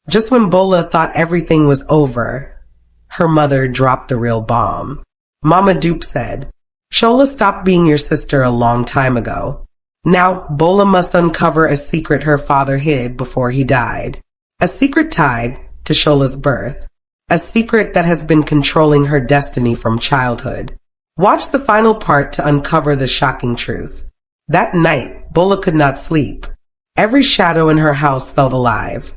Just when Bola thought everything was over, her mother dropped the real bomb. Mama Dupe said, "Scholola stopped being your sister a long time ago. Now, Bola must uncover a secret her father hid before he died. A secret tied to Scholola's birth. A secret that has been controlling her destiny from childhood. Watch the final part to uncover the shocking truth." That night, Bola could not sleep. Every shadow in her house felt alive.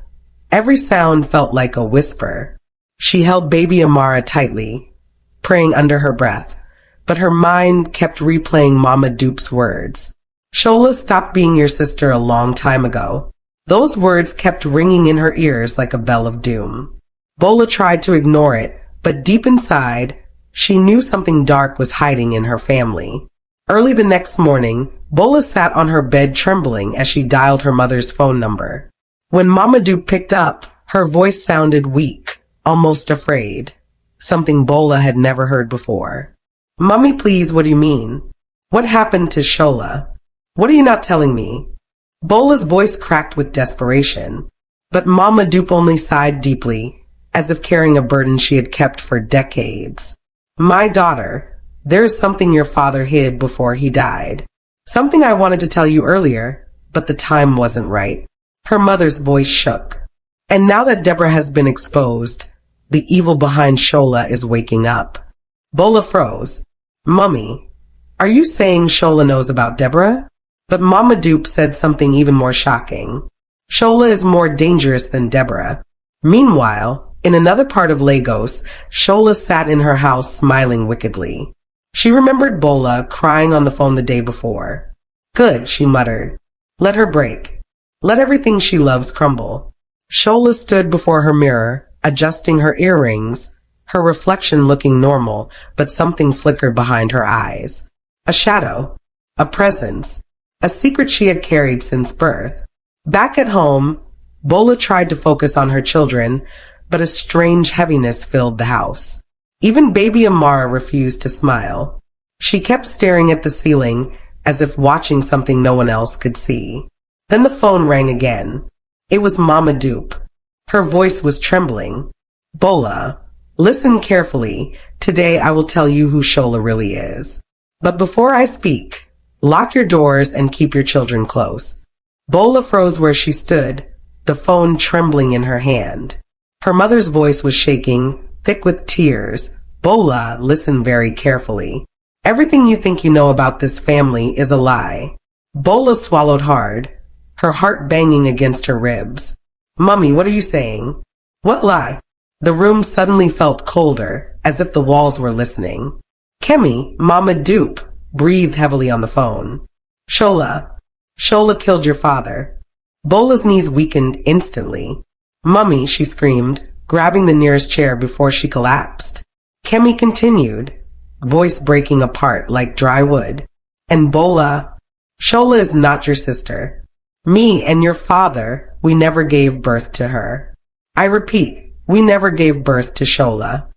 Every sound felt like a whisper. She held baby Amara tightly, praying under her breath, but her mind kept replaying Mama Dupe's words. "Scholola stopped being your sister a long time ago." Those words kept ringing in her ears like a bell of doom. Bola tried to ignore it, but deep inside, she knew something dark was hiding in her family. Early the next morning, Bola sat on her bed trembling as she dialed her mother's phone number. When Mama Dupe picked up, her voice sounded weak, almost afraid. Something Bola had never heard before. "Mummy, please, what do you mean? What happened to Scholola? What are you not telling me?" Bola's voice cracked with desperation, but Mama Dupe only sighed deeply, as if carrying a burden she had kept for decades. "My daughter, there is something your father hid before he died. Something I wanted to tell you earlier, but the time wasn't right." Her mother's voice shook. "And now that Deborah has been exposed, the evil behind Scholola is waking up." Bola froze. "Mummy, are you saying Scholola knows about Deborah?" But Mama Dupe said something even more shocking. "Scholola is more dangerous than Deborah." Meanwhile, in another part of Lagos, Scholola sat in her house smiling wickedly. She remembered Bola crying on the phone the day before. "Good," she muttered. "Let her break. Let everything she loves crumble." Scholola stood before her mirror, adjusting her earrings, her reflection looking normal, but something flickered behind her eyes. A shadow, a presence, a secret she had carried since birth. Back at home, Bola tried to focus on her children, but a strange heaviness filled the house. Even baby Amara refused to smile. She kept staring at the ceiling, as if watching something no one else could see. Then the phone rang again. It was Mama Dupe. Her voice was trembling. "Bola, listen carefully. Today I will tell you who Scholola really is. But before I speak, lock your doors and keep your children close." Bola froze where she stood, the phone trembling in her hand. Her mother's voice was shaking, thick with tears. "Bola, listen very carefully. Everything you think you know about this family is a lie." Bola swallowed hard, her heart banging against her ribs. "Mummy, what are you saying? What lie?" The room suddenly felt colder, as if the walls were listening. "Kemi, Mama Dupe," breathed heavily on the phone. Scholola killed your father." Bola's knees weakened instantly. "Mummy," she screamed, grabbing the nearest chair before she collapsed. Kemi continued, voice breaking apart like dry wood. "And Bola, Scholola is not your sister. Me and your father, we never gave birth to her. I repeat, we never gave birth to Scholola."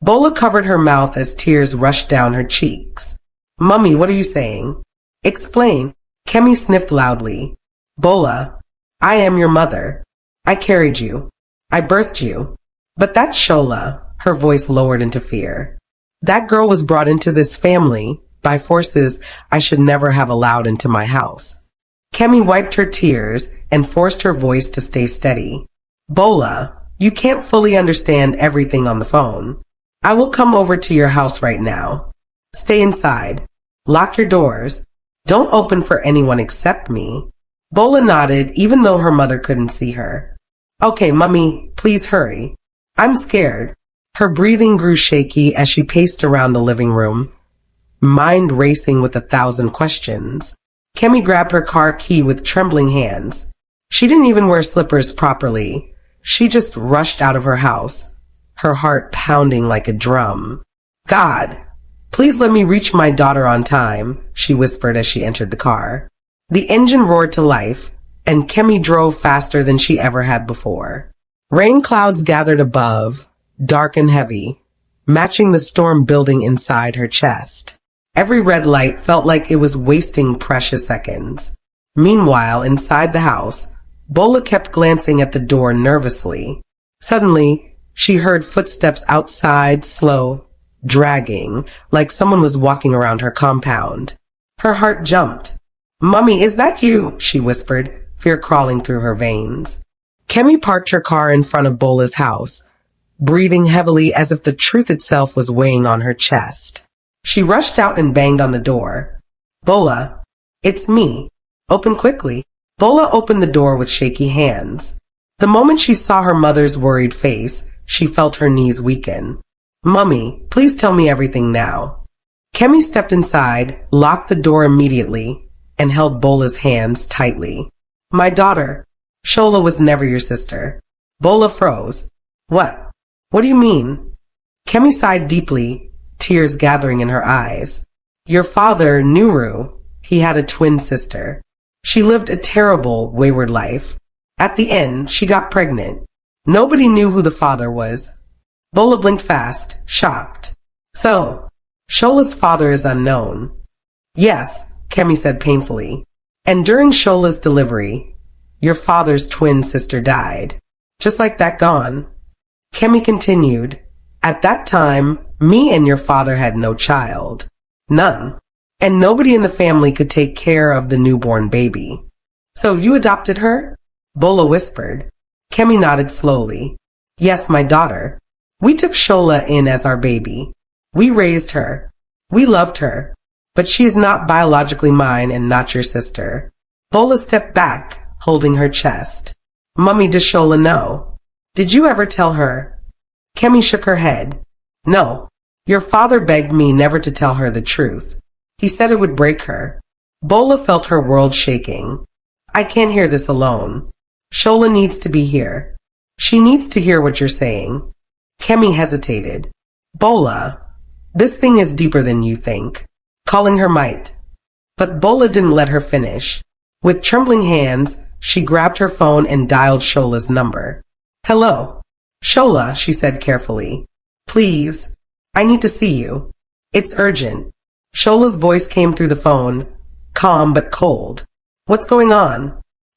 Bola covered her mouth as tears rushed down her cheeks. "Mummy, what are you saying? Explain." Kemi sniffed loudly. "Bola, I am your mother. I carried you. I birthed you. But that's Scholola," her voice lowered into fear. "That girl was brought into this family by forces I should never have allowed into my house." Kemi wiped her tears and forced her voice to stay steady. "Bola, you can't fully understand everything on the phone. I will come over to your house right now. Stay inside. Lock your doors. Don't open for anyone except me." Bola nodded, even though her mother couldn't see her. "Okay, Mummy, please hurry. I'm scared." Her breathing grew shaky as she paced around the living room, mind racing with 1,000 questions. Kemi grabbed her car key with trembling hands. She didn't even wear slippers properly. She just rushed out of her house, her heart pounding like a drum. "God, please let me reach my daughter on time," she whispered as she entered the car. The engine roared to life, and Kemi drove faster than she ever had before. Rain clouds gathered above, dark and heavy, matching the storm building inside her chest. Every red light felt like it was wasting precious seconds. Meanwhile, inside the house, Bola kept glancing at the door nervously. Suddenly, she heard footsteps outside, slow, dragging, like someone was walking around her compound. Her heart jumped. "Mummy, is that you?" she whispered, fear crawling through her veins. Kemi parked her car in front of Bola's house, breathing heavily as if the truth itself was weighing on her chest. She rushed out and banged on the door. "Bola, it's me. Open quickly." Bola opened the door with shaky hands. The moment she saw her mother's worried face, she felt her knees weaken. "Mummy, please tell me everything now." Kemi stepped inside, locked the door immediately, and held Bola's hands tightly. "My daughter, Scholola was never your sister." Bola froze. "What? What do you mean?" Kemi sighed deeply, tears gathering in her eyes. "Your father, Nuru, he had a twin sister. She lived a terrible, wayward life. At the end, she got pregnant. Nobody knew who the father was." Bola blinked fast, shocked. "So, Sholola's father is unknown." "Yes," Kemi said painfully. "And during Sholola's delivery, your father's twin sister died. Just like that gone." Kemi continued, "At that time, me and your father had no child. None. And nobody in the family could take care of the newborn baby." "So you adopted her?" Bola whispered. Kemi nodded slowly. "Yes, my daughter. We took Scholola in as our baby. We raised her. We loved her. But she is not biologically mine and not your sister." Bola stepped back, holding her chest. "Mummy, does Scholola know? Did you ever tell her?" Kemi shook her head. "No. Your father begged me never to tell her the truth. He said it would break her." Bola felt her world shaking. "I can't hear this alone. Scholola needs to be here. She needs to hear what you're saying." Kemi hesitated. "Bola, this thing is deeper than you think." Calling her might. But Bola didn't let her finish. With trembling hands, she grabbed her phone and dialed Sholola's number. "Hello. Scholola," she said carefully. "Please, I need to see you. It's urgent." Sholola's voice came through the phone, calm but cold. "What's going on?"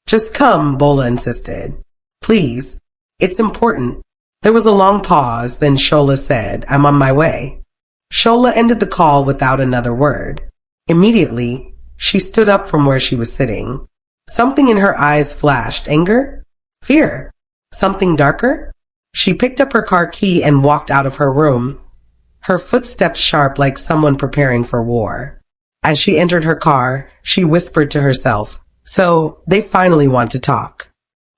"Just come," Bola insisted. "Please. It's important." There was a long pause, then Scholola said, "I'm on my way." Scholola ended the call without another word. Immediately, she stood up from where she was sitting. Something in her eyes flashed. Anger? Fear? Something darker? She picked up her car key and walked out of her room, her footsteps sharp like someone preparing for war. As she entered her car, she whispered to herself, "So, they finally want to talk."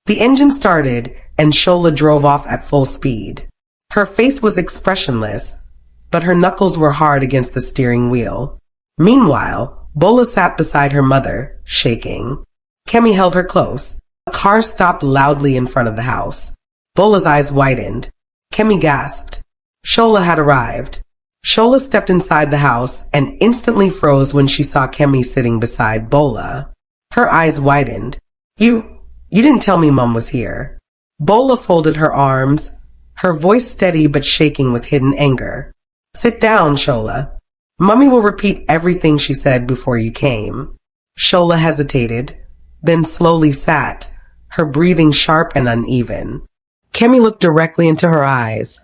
The engine started, and Scholola drove off at full speed. Her face was expressionless, but her knuckles were hard against the steering wheel. Meanwhile, Bola sat beside her mother, shaking. Kemi held her close. A car stopped loudly in front of the house. Bola's eyes widened. Kemi gasped. Scholola had arrived. Scholola stepped inside the house and instantly froze when she saw Kemi sitting beside Bola. Her eyes widened. You didn't tell me Mom was here." Bola folded her arms, her voice steady but shaking with hidden anger. "Sit down, Scholola. Mummy will repeat everything she said before you came." Scholola hesitated, then slowly sat, her breathing sharp and uneven. Kemi looked directly into her eyes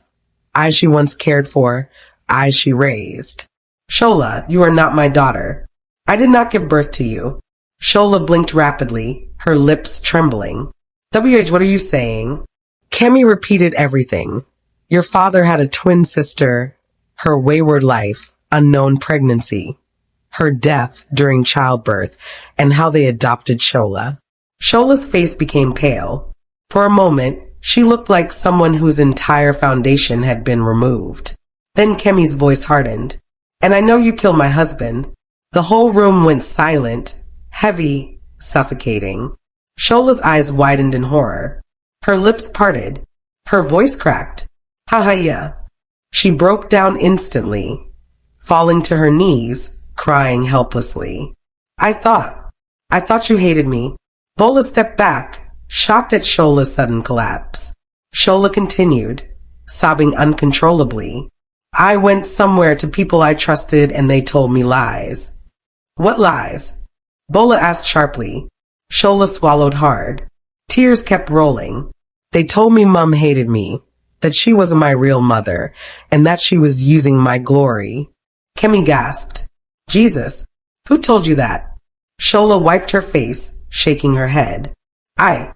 she once cared for, eyes she raised. "Scholola, you are not my daughter. I did not give birth to you." Scholola blinked rapidly, her lips trembling. "WH, what are you saying?" Kemi repeated everything. Your father had a twin sister, her wayward life, unknown pregnancy, her death during childbirth, and how they adopted Scholola. Sholola's face became pale. For a moment, she looked like someone whose entire foundation had been removed. Then Kemi's voice hardened. "And I know you killed my husband." The whole room went silent, heavy, suffocating. Sholola's eyes widened in horror. Her lips parted. Her voice cracked. "Ha-ha-ya." She broke down instantly, falling to her knees, crying helplessly. I thought you hated me." Bola stepped back, shocked at Sholola's sudden collapse. Scholola continued, sobbing uncontrollably. "I went somewhere to people I trusted and they told me lies." "What lies?" Bola asked sharply. Scholola swallowed hard. Tears kept rolling. They told me Mum hated me, that she wasn't my real mother, and that she was using my glory. Kemi gasped. Jesus, who told you that? Shola wiped her face, shaking her head. I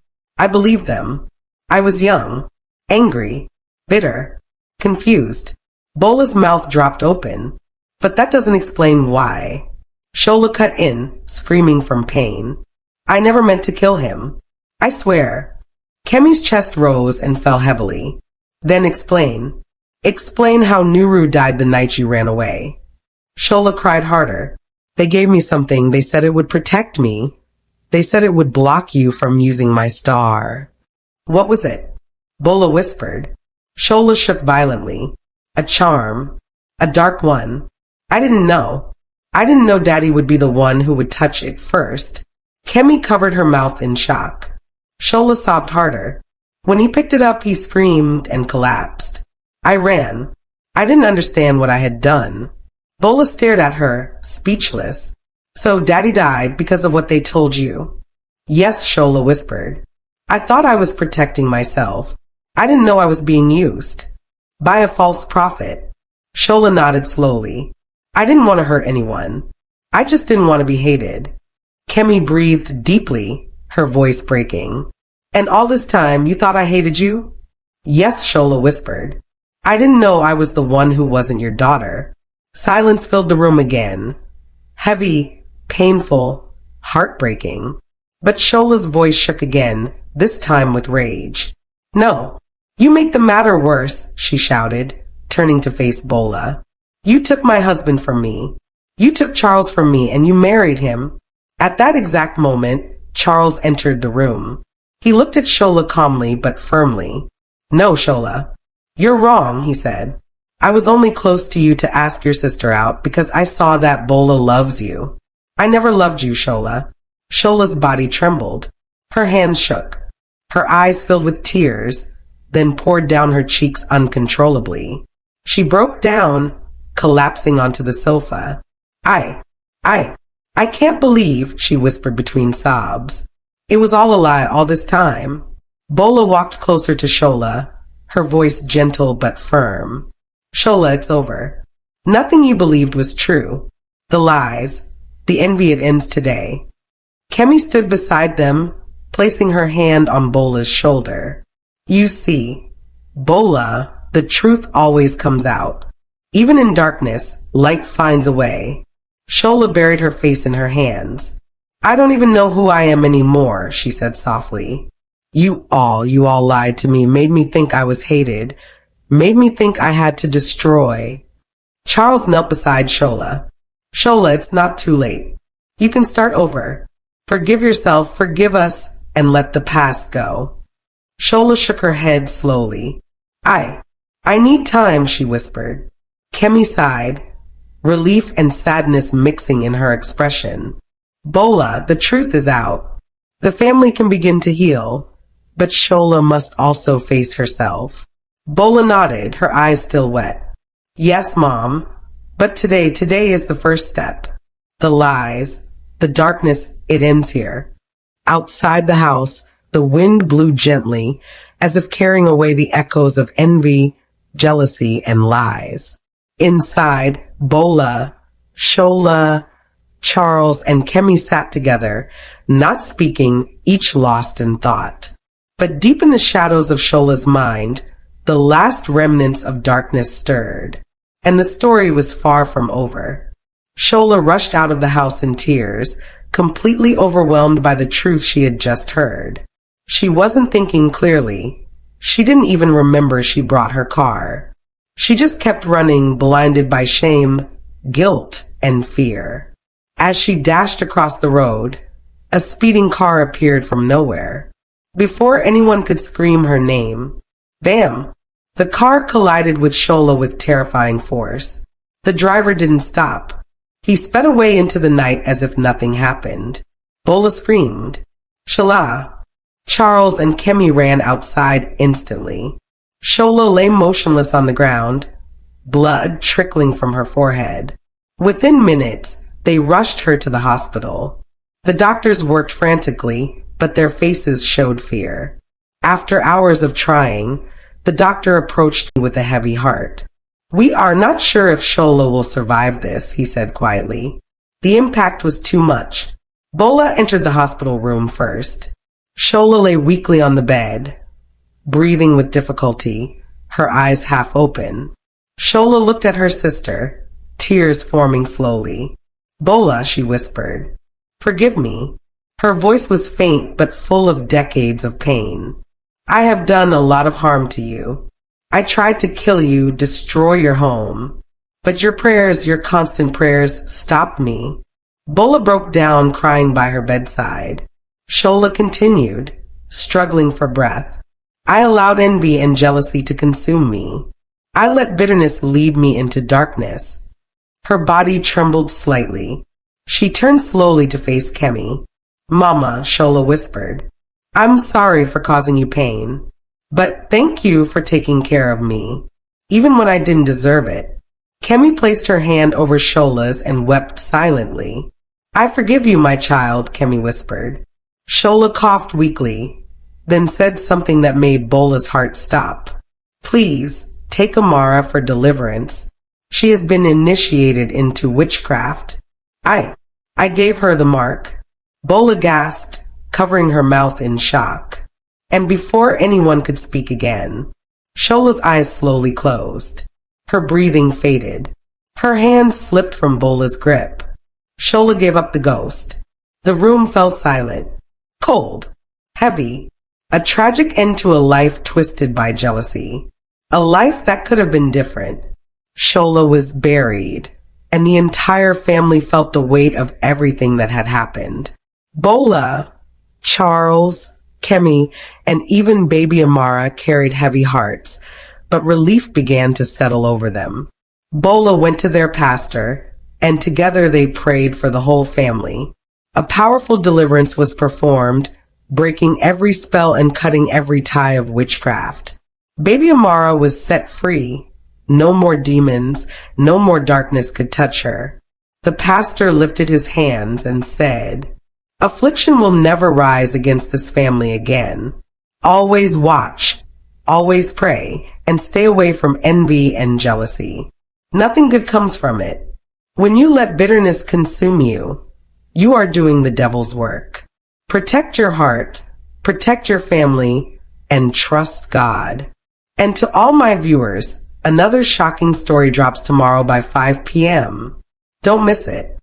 believed them. I was young, angry, bitter, confused. Bola's mouth dropped open. But that doesn't explain why. Shola cut in, screaming from pain. I never meant to kill him. I swear. Kemi's chest rose and fell heavily. Then explain. Explain how Nuru died the night you ran away. Shola cried harder. They gave me something. They said it would protect me. They said it would block you from using my star. What was it? Bola whispered. Shola shook violently. A charm. A dark one. I didn't know. I didn't know Daddy would be the one who would touch it first. Kemi covered her mouth in shock. Shola sobbed harder. When he picked it up, he screamed and collapsed. I ran. I didn't understand what I had done. Bola stared at her, speechless. So Daddy died because of what they told you? Yes, Shola whispered. I thought I was protecting myself. I didn't know I was being used. By a false prophet. Shola nodded slowly. I didn't want to hurt anyone. I just didn't want to be hated. Kemi breathed deeply, her voice breaking. And all this time, you thought I hated you? Yes, Shola whispered. I didn't know I was the one who wasn't your daughter. Silence filled the room again. Heavy, painful, heartbreaking. But Shola's voice shook again, this time with rage. No, you make the matter worse, she shouted, turning to face Bola. You took my husband from me. You took Charles from me and you married him. At that exact moment, Charles entered the room. He looked at Shola calmly but firmly. No, Shola. You're wrong, he said. I was only close to you to ask your sister out because I saw that Bola loves you. I never loved you, Shola. Shola's body trembled. Her hands shook. Her eyes filled with tears, then poured down her cheeks uncontrollably. She broke down, collapsing onto the sofa. I can't believe, she whispered between sobs. It was all a lie all this time. Bola walked closer to Shola, her voice gentle but firm. Shola, it's over. Nothing you believed was true. The lies, the envy, it ends today. Kemi stood beside them, placing her hand on Bola's shoulder. You see, Bola, the truth always comes out. Even in darkness, light finds a way. Shola buried her face in her hands. I don't even know who I am anymore, she said softly. You all lied to me, made me think I was hated, made me think I had to destroy. Charles knelt beside Shola. Shola, it's not too late. You can start over. Forgive yourself, forgive us, and let the past go. Shola shook her head slowly. I need time, she whispered. Kemi sighed, relief and sadness mixing in her expression. Bola, the truth is out. The family can begin to heal, but Shola must also face herself. Bola nodded, her eyes still wet. Yes, Mom, but today is the first step. The lies, the darkness, it ends here. Outside the house, the wind blew gently, as if carrying away the echoes of envy, jealousy, and lies. Inside, Bola, Shola, Charles, and Kemi sat together, not speaking, each lost in thought. But deep in the shadows of Shola's mind, the last remnants of darkness stirred, and the story was far from over. Shola rushed out of the house in tears, completely overwhelmed by the truth she had just heard. She wasn't thinking clearly. She didn't even remember she brought her car. She just kept running, blinded by shame, guilt, and fear. As she dashed across the road, a speeding car appeared from nowhere. Before anyone could scream her name, bam! The car collided with Shola with terrifying force. The driver didn't stop. He sped away into the night as if nothing happened. Bola screamed. Shola! Charles and Kemi ran outside instantly. Shola lay motionless on the ground, blood trickling from her forehead. Within minutes, they rushed her to the hospital. The doctors worked frantically, but their faces showed fear. After hours of trying, the doctor approached me with a heavy heart. "We are not sure if Scholola will survive this," he said quietly. The impact was too much. Bola entered the hospital room first. Scholola lay weakly on the bed, breathing with difficulty, her eyes half open. Scholola looked at her sister, tears forming slowly. "Bola," she whispered, "forgive me." Her voice was faint but full of decades of pain. "I have done a lot of harm to you. I tried to kill you, destroy your home. But your prayers, your constant prayers, stopped me." Bola broke down, crying by her bedside. Scholola continued, struggling for breath. "I allowed envy and jealousy to consume me. I let bitterness lead me into darkness." Her body trembled slightly. She turned slowly to face Kemi. "Mama," Scholola whispered, "I'm sorry for causing you pain. But thank you for taking care of me, even when I didn't deserve it." Kemi placed her hand over Scholola's and wept silently. "I forgive you, my child," Kemi whispered. Scholola coughed weakly, then said something that made Bola's heart stop. "Please, take Amara for deliverance. She has been initiated into witchcraft." I gave her the mark." Bola gasped, covering her mouth in shock. And before anyone could speak again, Scholola's eyes slowly closed. Her breathing faded. Her hand slipped from Bola's grip. Scholola gave up the ghost. The room fell silent, cold, heavy. A tragic end to a life twisted by jealousy. A life that could have been different. Scholola was buried, and the entire family felt the weight of everything that had happened. Bola, Charles, Kemi, and even Baby Amara carried heavy hearts, but relief began to settle over them. Bola went to their pastor, and together they prayed for the whole family. A powerful deliverance was performed, breaking every spell and cutting every tie of witchcraft. Baby Amara was set free. No more demons, no more darkness could touch her. The pastor lifted his hands and said, "Affliction will never rise against this family again. Always watch, always pray, and stay away from envy and jealousy. Nothing good comes from it. When you let bitterness consume you, you are doing the devil's work. Protect your heart, protect your family, and trust God." And to all my viewers, another shocking story drops tomorrow by 5 p.m. Don't miss it.